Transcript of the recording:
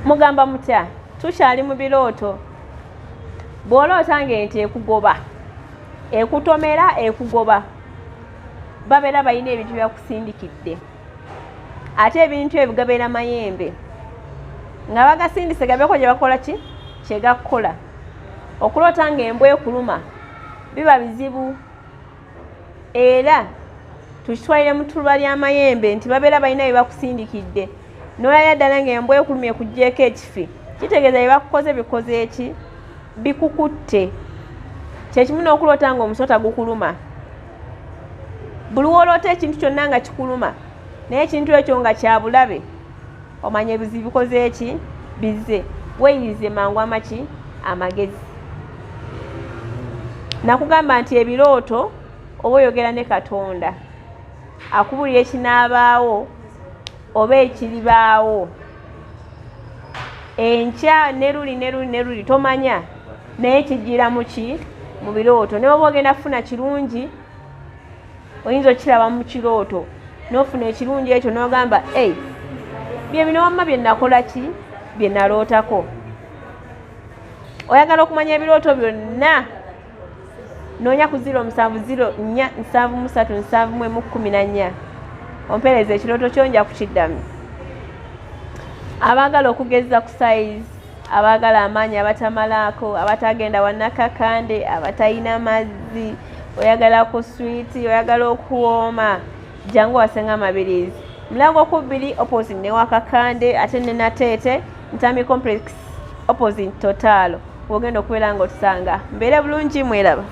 mugamba mutya tukyali mu birooto bw'oloota ng'ente ekugoba ekutomera ekugoba babeera balina ebintu byakusindikidde ate ebintu ebyo gabeera mayembe nga bagasindise gabeeko gye bakola ki kye gakola okuloota ng'embwa ekuluma biba bizibu era tukitwalire mu ttuba ly'amayembe nti babeera balina bye bakusindikidde n'olaya ddala ng'embwa ekulumye kuggyeko ekifi kitegeeza bye bakukoze bikoze eki bikukutte kyekimu n'okuloota ng'omusota gukuluma buli wooloota ekintu kyonna nga kikuluma naye ekintu ekyo nga kya bulabe omanya ebizibu bikoze eki bizze weeyirize mangu amaki amagezi nakugamba nti ebirooto oba oyogera ne Katonda akubulira ekinaabaawo oba ekiribaawo enkya neruli tomanya naye kijjira muki mu birooto ne oba ogenda kufuna kirungi oyinza okiraba mu kirooto n'ofuna ekirungi ekyo n'ogamba bye bino wamma bye nakola ki bye nalootako oyagala okumanya ebirooto byonna noonya ku 0704737114 ompeereza ekirooto kyonja kukiddamu abaagala okugeza ku size abaagala amaanyi abatamalaako abatagenda wannakakande abatalina mazzi oyagala ku switi oyagala okuwooma jangu wasenga amabirizi mulango ku 2 opposite ne wakakande ate ne Nateete Ntami complex opposite Total ogenda okubeera nga otusanga mbeere bulungi mweraba